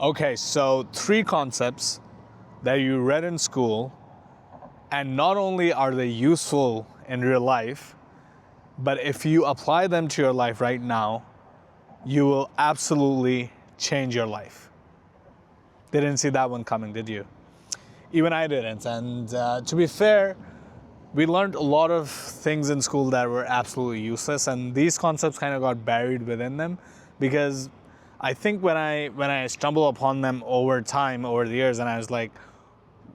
Okay, so 3 concepts that you read in school, and not only are they useful in real life, but if you apply them to your life right now, you will absolutely change your life. Didn't see that one coming, did you? Even I didn't. And to be fair, we learned a lot of things in school that were absolutely useless, and these concepts kind of got buried within them because I think when I stumbled upon them over time, over the years, and I was like,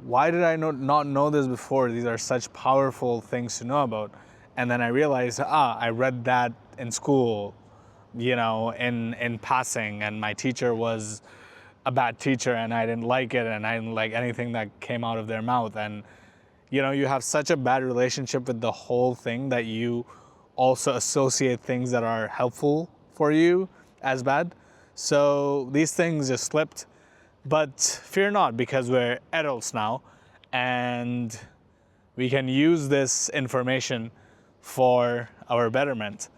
why did I not know this before? These are such powerful things to know about. And then I realized, I read that in school, in passing, and my teacher was a bad teacher, and I didn't like it, and I didn't like anything that came out of their mouth. And you have such a bad relationship with the whole thing that you also associate things that are helpful for you as bad. So these things just slipped. But fear not, because we're adults now, and we can use this information for our betterment.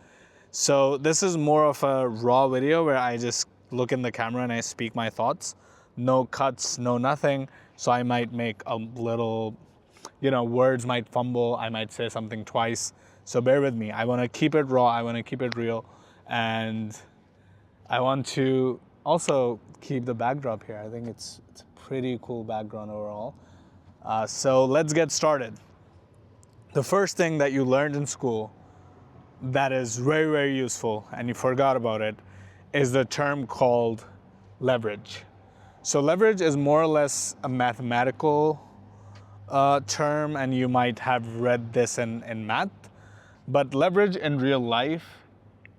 So this is more of a raw video where I just look in the camera and I speak my thoughts. No cuts, no nothing. So I might make a little, words might fumble. I might say something twice. So bear with me. I want to keep it raw. I want to keep it real. And I want to also keep the backdrop here. I think it's a pretty cool background overall. So let's get started. The first thing that you learned in school that is very, very useful, and you forgot about it, is the term called leverage. So leverage is more or less a mathematical term, and you might have read this in math, but leverage in real life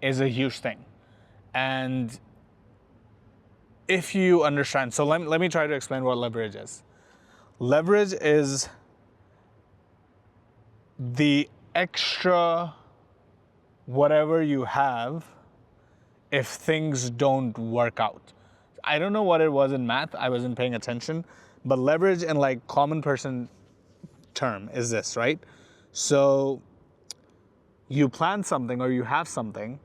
is a huge thing. And if you understand, so let me try to explain what leverage is. Leverage is the extra whatever you have if things don't work out. I don't know what it was in math, I wasn't paying attention, but leverage in like common person term is this, right? So you plan something or you have something,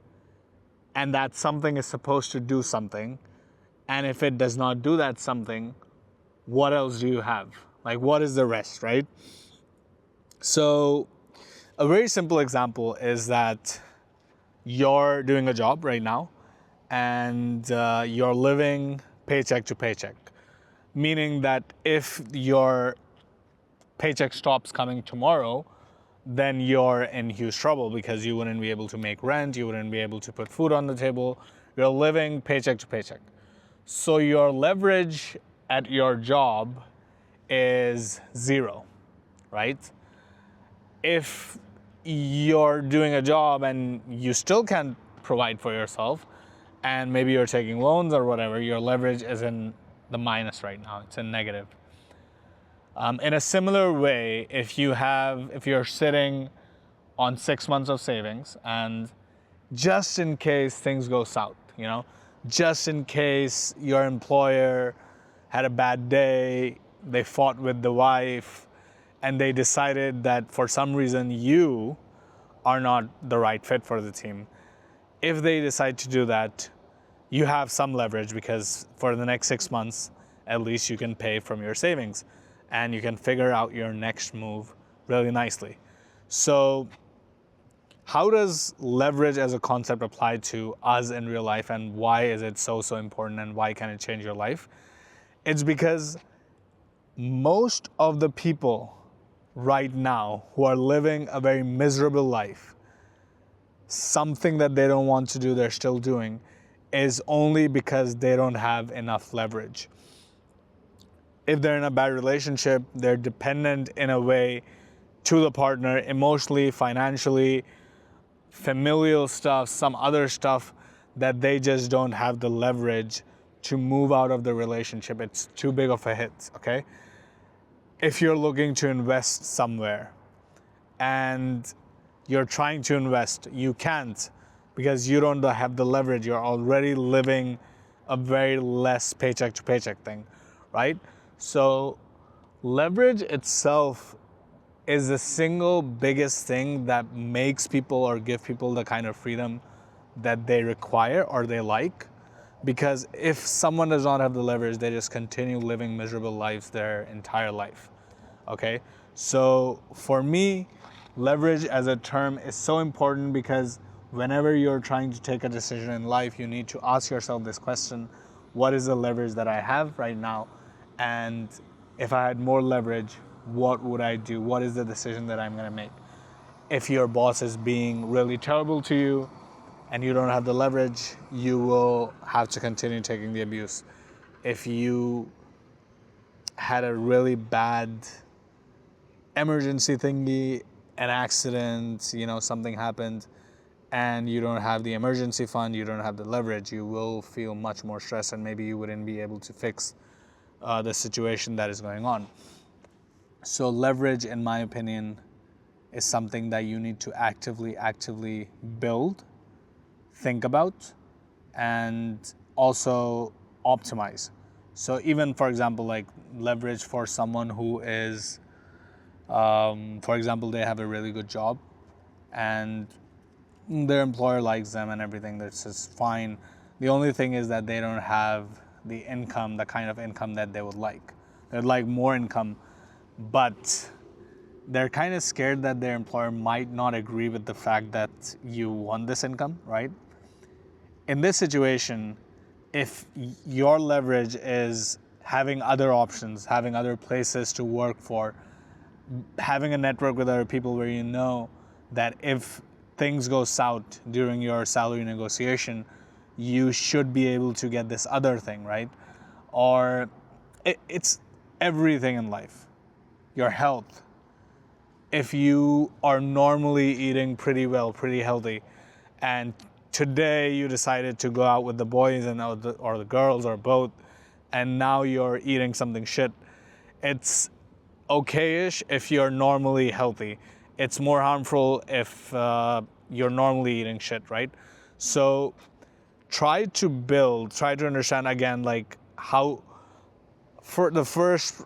and that something is supposed to do something, and if it does not do that something, what else do you have? Like, what is the rest, right? So a very simple example is that you're doing a job right now, and you're living paycheck to paycheck, meaning that if your paycheck stops coming tomorrow, then you're in huge trouble because you wouldn't be able to make rent, you wouldn't be able to put food on the table. You're living paycheck to paycheck. So your leverage at your job is 0, right? If you're doing a job and you still can't provide for yourself, and maybe you're taking loans or whatever, your leverage is in the minus right now. It's in negative. In a similar way, if you're sitting on 6 months of savings, and just in case things go south, just in case your employer had a bad day, they fought with the wife, and they decided that for some reason you are not the right fit for the team. If they decide to do that, you have some leverage because for the next 6 months, at least you can pay from your savings and you can figure out your next move really nicely. So how does leverage as a concept apply to us in real life, and why is it so important, and why can it change your life? It's because most of the people right now who are living a very miserable life, something that they don't want to do, they're still doing, is only because they don't have enough leverage. If they're in a bad relationship, they're dependent in a way to the partner, emotionally, financially, familial stuff, some other stuff that they just don't have the leverage to move out of the relationship. It's too big of a hit, okay? If you're looking to invest somewhere and you're trying to invest, you can't because you don't have the leverage. You're already living a very less paycheck to paycheck thing, right? So leverage itself is the single biggest thing that makes people or give people the kind of freedom that they require or they like. Because if someone does not have the leverage, they just continue living miserable lives their entire life. Okay? So for me, leverage as a term is so important because whenever you're trying to take a decision in life, you need to ask yourself this question: what is the leverage that I have right now? And if I had more leverage, what would I do? What is the decision that I'm going to make? If your boss is being really terrible to you and you don't have the leverage, you will have to continue taking the abuse. If you had a really bad emergency thingy, an accident, something happened, and you don't have the emergency fund, you don't have the leverage, you will feel much more stressed and maybe you wouldn't be able to fix the situation that is going on. So leverage, in my opinion, is something that you need to actively build, think about, and also optimize. So even, for example, like leverage for someone who is, for example, they have a really good job and their employer likes them and everything, that's just fine. The only thing is that they don't have the income, the kind of income that they would like. They'd like more income, but they're kind of scared that their employer might not agree with the fact that you want this income, right? In this situation, if your leverage is having other options, having other places to work for, having a network with other people where you know that if things go south during your salary negotiation, you should be able to get this other thing, right? Or it's everything in life. Your health. If you are normally eating pretty well, pretty healthy, and today you decided to go out with the boys or the girls or both, and now you're eating something shit, it's okay-ish if you're normally healthy. It's more harmful if you're normally eating shit, right? So try to understand again, like how, for the first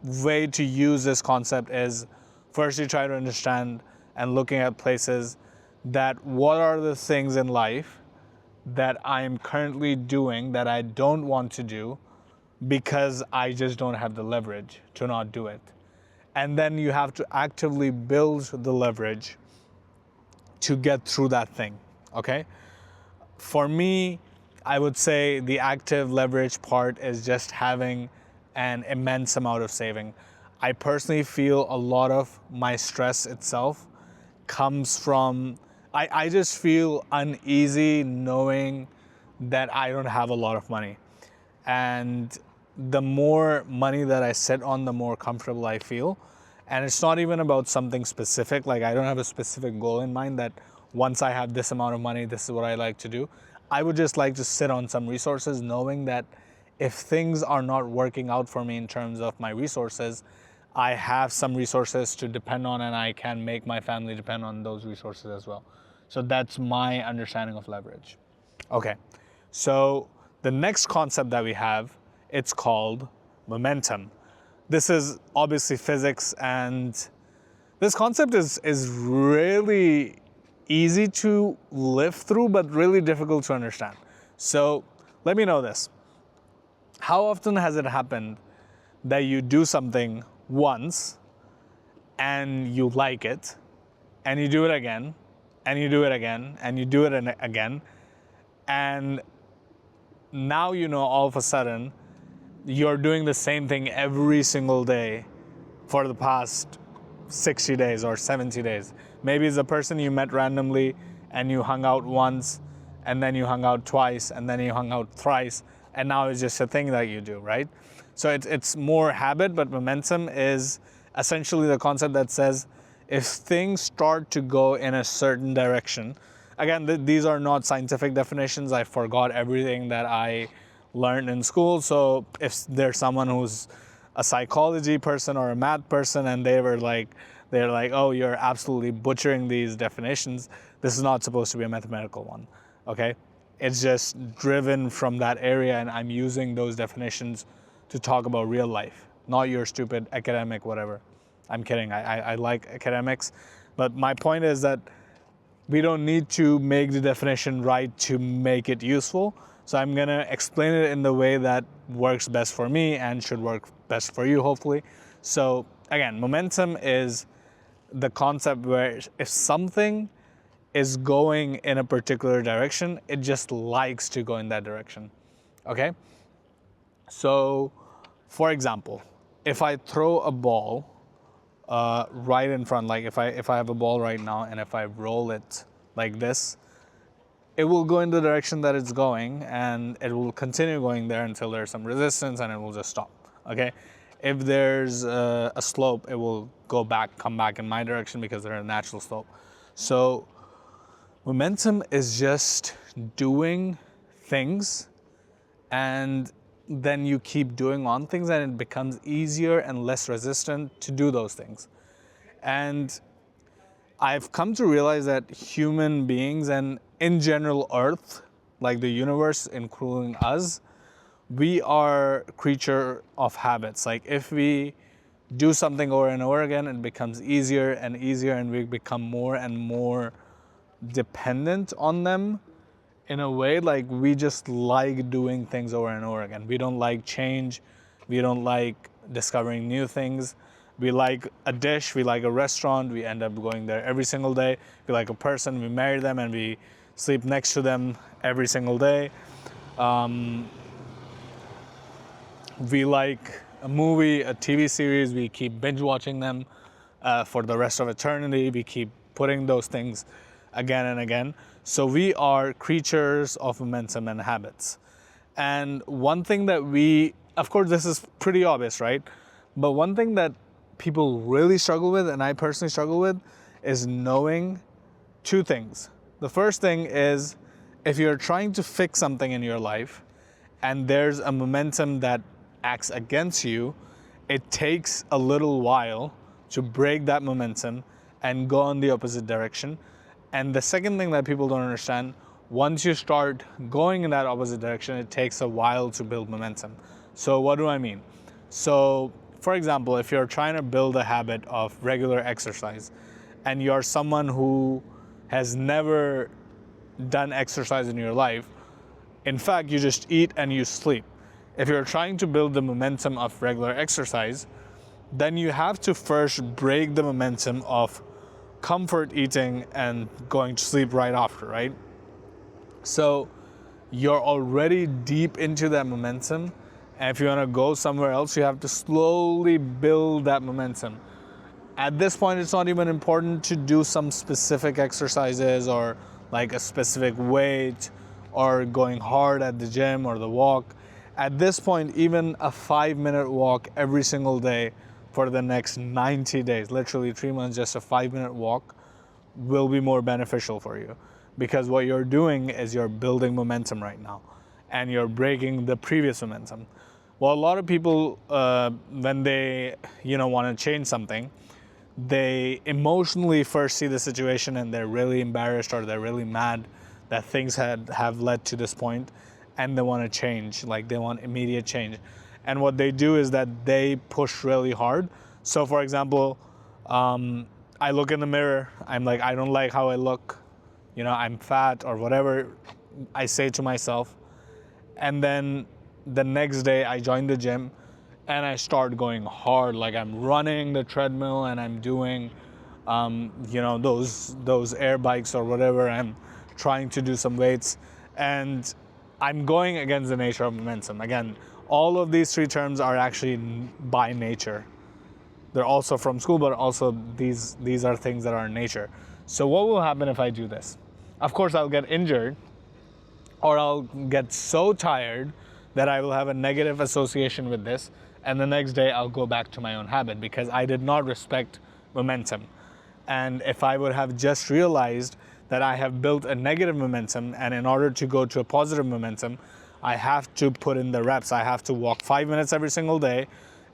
way to use this concept is first you try to understand and looking at places that what are the things in life that I am currently doing that I don't want to do because I just don't have the leverage to not do it. And then you have to actively build the leverage to get through that thing, okay? For me, I would say the active leverage part is just having an immense amount of saving. I personally feel a lot of my stress itself comes from, I just feel uneasy knowing that I don't have a lot of money. And the more money that I sit on, the more comfortable I feel. And it's not even about something specific. Like I don't have a specific goal in mind that once I have this amount of money, this is what I like to do. I would just like to sit on some resources knowing that if things are not working out for me in terms of my resources, I have some resources to depend on and I can make my family depend on those resources as well. So that's my understanding of leverage. Okay, so the next concept that we have, it's called momentum. This is obviously physics, and this concept is really easy to live through, but really difficult to understand. So let me know this. How often has it happened that you do something once and you like it, and you do it again, and you do it again, and you do it again, and now all of a sudden you're doing the same thing every single day for the past 60 days or 70 days. Maybe it's a person you met randomly and you hung out once, and then you hung out twice, and then you hung out thrice, and now it's just a thing that you do, right? So it's more habit, but momentum is essentially the concept that says if things start to go in a certain direction, again, these are not scientific definitions. I forgot everything that I learned in school. So if there's someone who's a psychology person or a math person and they're like, oh, you're absolutely butchering these definitions, this is not supposed to be a mathematical one, okay? It's just driven from that area, and I'm using those definitions to talk about real life, not your stupid academic whatever. I'm kidding, I like academics, but my point is that we don't need to make the definition right to make it useful. So I'm going to explain it in the way that works best for me and should work best for you, hopefully. So again, momentum is the concept where if something is going in a particular direction, it just likes to go in that direction. Okay? So, for example, if I throw a ball right in front, like if I have a ball right now and if I roll it like this, it will go in the direction that it's going and it will continue going there until there's some resistance and it will just stop. Okay? If there's a slope, it will come back in my direction because there's a natural slope. So momentum is just doing things, and then you keep doing on things and it becomes easier and less resistant to do those things. And I've come to realize that human beings and in general Earth, like the universe, including us, we are creature of habits. Like if we do something over and over again, it becomes easier and easier and we become more and more dependent on them in a way. Like we just like doing things over and over again. We don't like change. We don't like discovering new things. We like a dish, we like a restaurant, we end up going there every single day. We like a person, we marry them and we sleep next to them every single day. We like a movie, a TV series, we keep binge watching them for the rest of eternity. We keep putting those things again and again. So we are creatures of momentum and habits. And one thing that of course this is pretty obvious, right? But one thing that people really struggle with, and I personally struggle with, is knowing two things. The first thing is if you're trying to fix something in your life and there's a momentum that acts against you, it takes a little while to break that momentum and go in the opposite direction. And the second thing that people don't understand, once you start going in that opposite direction, it takes a while to build momentum. So what do I mean? So for example, if you're trying to build a habit of regular exercise and you're someone who has never done exercise in your life, in fact, you just eat and you sleep. If you're trying to build the momentum of regular exercise, then you have to first break the momentum of comfort eating and going to sleep right after, right? So you're already deep into that momentum. And if you want to go somewhere else, you have to slowly build that momentum. At this point, it's not even important to do some specific exercises or like a specific weight or going hard at the gym or the walk. At this point, even a 5-minute walk every single day for the next 90 days, literally 3 months, just a 5-minute walk will be more beneficial for you, because what you're doing is you're building momentum right now and you're breaking the previous momentum. Well, a lot of people, when they want to change something, they emotionally first see the situation and they're really embarrassed or they're really mad that things have led to this point, and they want to change, like they want immediate change. And what they do is that they push really hard. So for example, I look in the mirror, I'm like, I don't like how I look, I'm fat or whatever I say to myself. And then the next day I join the gym and I start going hard, like I'm running the treadmill and I'm doing those air bikes or whatever. I'm trying to do some weights and I'm going against the nature of momentum. Again, all of these three terms are actually by nature. They're also from school, but also these are things that are in nature. So what will happen if I do this? Of course, I'll get injured, or I'll get so tired that I will have a negative association with this, and the next day I'll go back to my own habit because I did not respect momentum. And if I would have just realized that I have built a negative momentum, and in order to go to a positive momentum, I have to put in the reps. I have to walk 5 minutes every single day,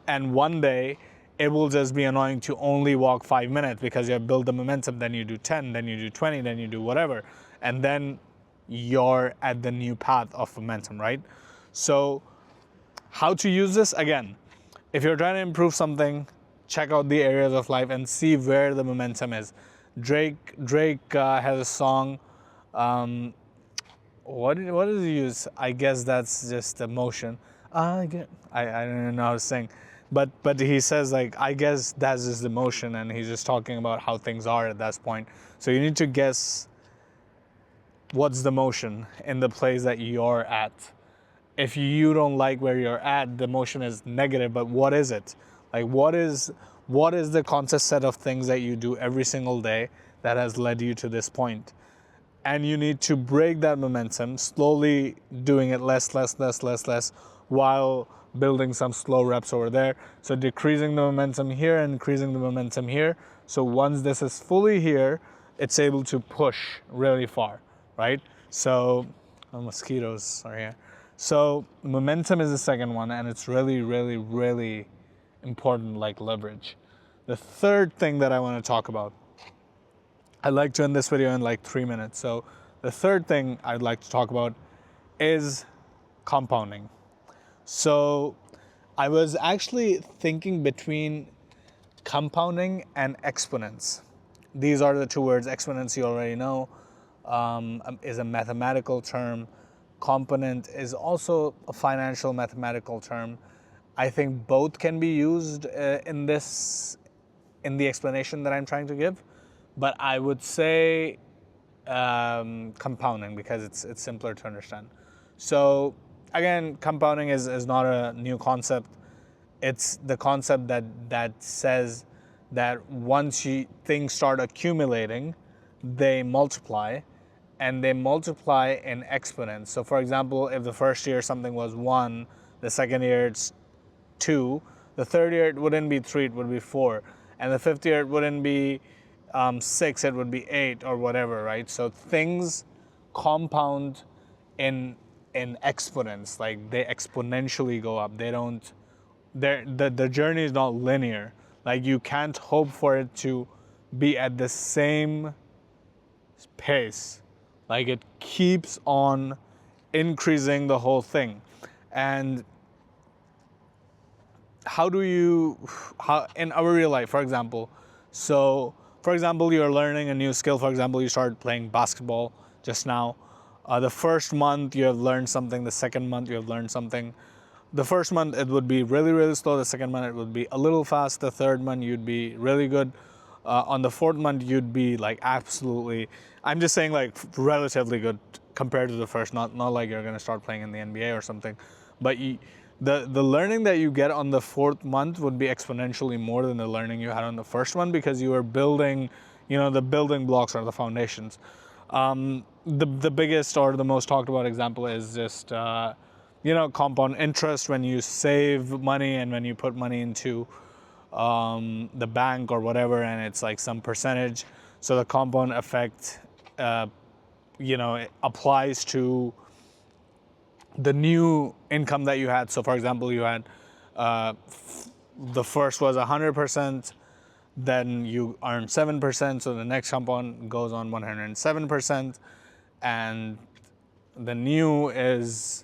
and one day it will just be annoying to only walk 5 minutes because you have built the momentum. Then you do 10, then you do 20, then you do whatever, and then you're at the new path of momentum, right? So how to use this? Again, if you're trying to improve something, check out the areas of life and see where the momentum is. Drake has a song, what did he use? I guess that's just emotion. I don't even know how to sing, but he says like, I guess that's just emotion, and he's just talking about how things are at that point. So you need to guess what's the motion in the place that you're at. If you don't like where you're at, the motion is negative, but what is it? Like what is the conscious set of things that you do every single day that has led you to this point? And you need to break that momentum, slowly doing it less, while building some slow reps over there. So decreasing the momentum here and increasing the momentum here. So once this is fully here, it's able to push really far, right? So, mosquitoes are here. So momentum is the second one, and it's really, really, really important, like leverage. The third thing that I want to talk about, I'd like to end this video in like 3 minutes. So the third thing I'd like to talk about is compounding. So I was actually thinking between compounding and exponents. These are the two words. Exponents you already know, is a mathematical term. Component is also a financial mathematical term. I think both can be used in the explanation that I'm trying to give, but I would say compounding because it's simpler to understand. So again, compounding is not a new concept. It's the concept that says that once things start accumulating, they multiply, and they multiply in exponents. So for example, if the first year something was 1, the second year it's 2, the third year it wouldn't be 3, it would be 4, and the fifth year it wouldn't be 6, it would be 8 or whatever, right? So things compound in exponents, like they exponentially go up. They don't, the journey is not linear. Like you can't hope for it to be at the same pace. Like it keeps on increasing the whole thing. And how in our real life, for example, you're learning a new skill. For example, you started playing basketball just now. The first month you have learned something. The second month you have learned something. The first month it would be really, really slow. The second month it would be a little fast. The third month you'd be really good. On the fourth month you'd be like absolutely, I'm just saying like relatively good compared to the first. Not like you're gonna start playing in the NBA or something, but the learning that you get on the fourth month would be exponentially more than the learning you had on the first one, because you are building, the building blocks are the foundations. The biggest or the most talked about example is just compound interest. When you save money and when you put money into the bank or whatever, and it's like some percentage, so the compound effect it applies to the new income that you had. So for example, you had the first was 100%, then you earn 7%, so the next compound goes on 107%, and the new is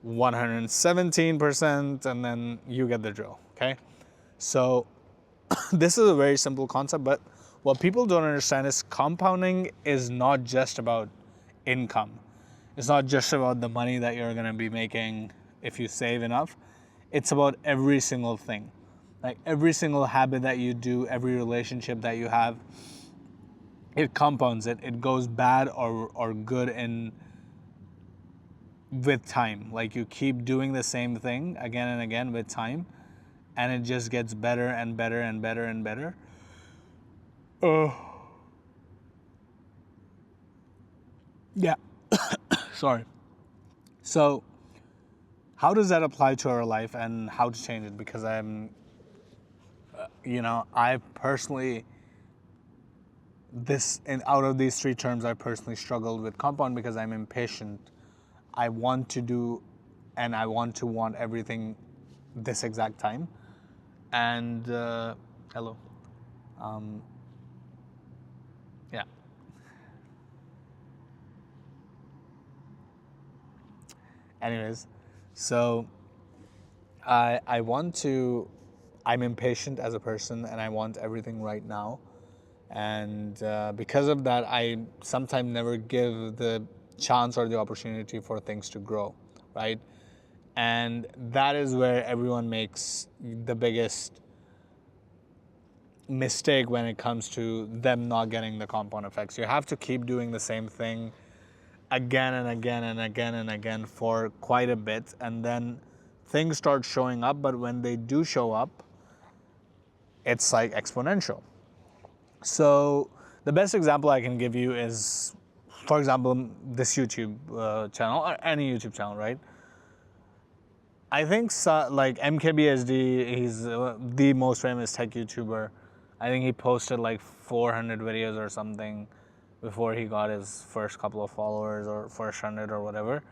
117%, and then you get the drill. Okay, so this is a very simple concept, but what people don't understand is compounding is not just about income. It's not just about the money that you're going to be making if you save enough. It's about every single thing. Like every single habit that you do, every relationship that you have, it compounds it. It goes bad or good with time. Like you keep doing the same thing again and again with time, and it just gets better and better and better and better. Yeah. Sorry. So how does that apply to our life and how to change it? Because I personally, out of these three terms, I personally struggled with compound because I'm impatient. I want to do, and I want everything this exact time. And hello. Yeah. Anyways, so I'm impatient as a person, and I want everything right now. And because of that, I sometimes never give the chance or the opportunity for things to grow, right? And that is where everyone makes the biggest mistake when it comes to them not getting the compound effects. You have to keep doing the same thing again and again and again and again for quite a bit, and then things start showing up. But when they do show up, it's like exponential. So the best example I can give you is, for example, this YouTube channel, or any YouTube channel, right? I think like MKBHD, he's the most famous tech YouTuber. I think he posted like 400 videos or something before he got his first couple of followers, or first 100 or whatever.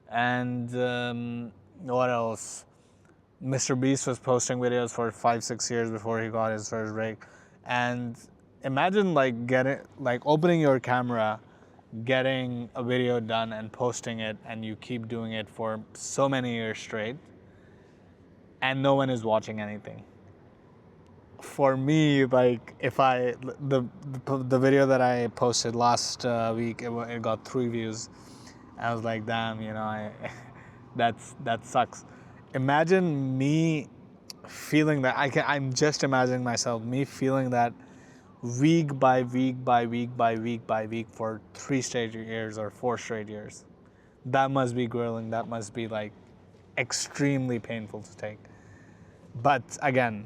And what else? Mr. Beast was posting videos for 5-6 years before he got his first break. And imagine like opening your camera, getting a video done and posting it, and you keep doing it for so many years straight, and no one is watching anything. For me, like if the video that I posted last week, it got 3 views. I was like, damn, that sucks. Imagine me feeling that. I'm just imagining myself, me feeling that week by week by week by week by week for 3 straight years or 4 straight years. That must be grueling. That must be like extremely painful to take. But again,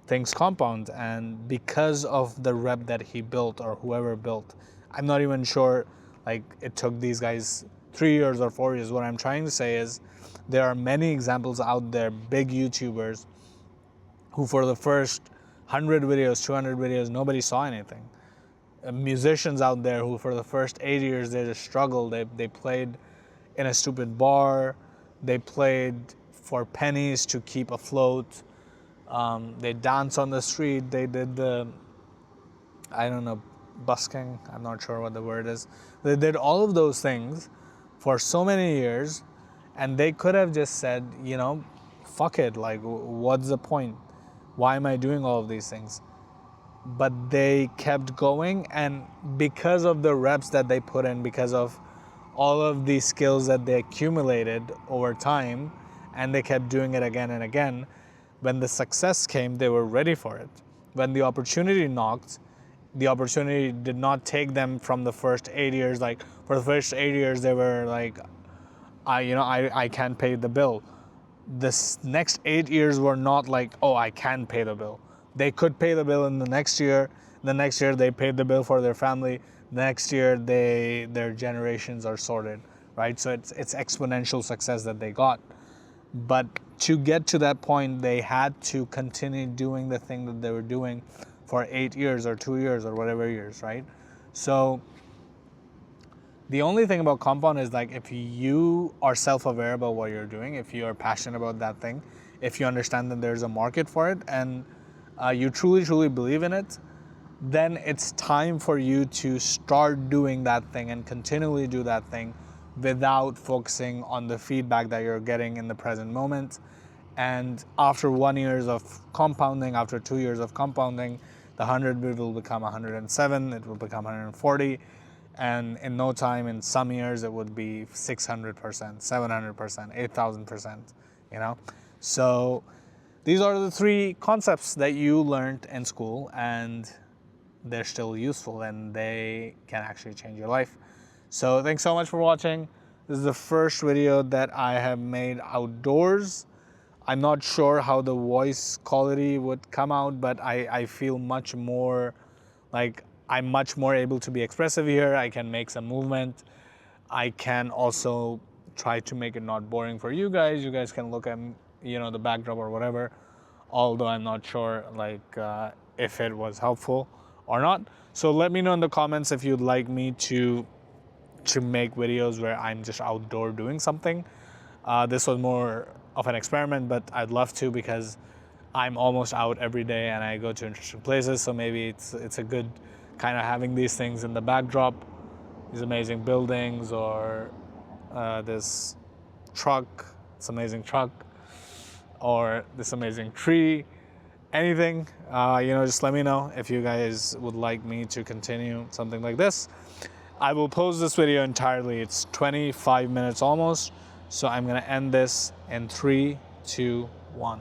things compound, and because of the rep that he built, or whoever built, I'm not even sure like it took these guys 3 years or 4 years. What I'm trying to say is there are many examples out there, big YouTubers, who for the first 100 videos, 200 videos, nobody saw anything. Musicians out there who for the first 8 years, they just struggled. They played in a stupid bar. They played for pennies to keep afloat. They danced on the street. They did busking. I'm not sure what the word is. They did all of those things for so many years, and they could have just said, fuck it. Like, what's the point? Why am I doing all of these things? But they kept going, and because of the reps that they put in, because of all of these skills that they accumulated over time, and they kept doing it again and again, when the success came, they were ready for it. When the opportunity knocked, the opportunity did not take them from the first 8 years. Like for the first 8 years, they were like, I can't pay the bill. This next 8 years were not like, oh, I can pay the bill. They could pay the bill in the next year. The next year they paid the bill for their family. Next year their generations are sorted, right? So it's exponential success that they got. But to get to that point, they had to continue doing the thing that they were doing for 8 years or 2 years or whatever years, right? So the only thing about compound is like if you are self-aware about what you're doing, if you are passionate about that thing, if you understand that there's a market for it, and you truly believe in it, then it's time for you to start doing that thing and continually do that thing without focusing on the feedback that you're getting in the present moment. And after 1 year of compounding, after 2 years of compounding, the 100 will become 107, it will become 140. And in no time, in some years, it would be 600%, 700%, 8,000%, So these are the 3 concepts that you learned in school, and they're still useful, and they can actually change your life. So thanks so much for watching. This is the first video that I have made outdoors. I'm not sure how the voice quality would come out, but I feel much more like I'm much more able to be expressive here. I can make some movement. I can also try to make it not boring for you guys. You guys can look at, the backdrop or whatever, although I'm not sure if it was helpful or not. So let me know in the comments if you'd like me to make videos where I'm just outdoor doing something. This was more of an experiment, but I'd love to, because I'm almost out every day and I go to interesting places. So maybe it's a good kind of having these things in the backdrop, these amazing buildings, or this truck, this amazing truck, or this amazing tree, anything. Just let me know if you guys would like me to continue something like this. I will pause this video entirely. It's 25 minutes almost. So I'm gonna end this in 3, 2, 1.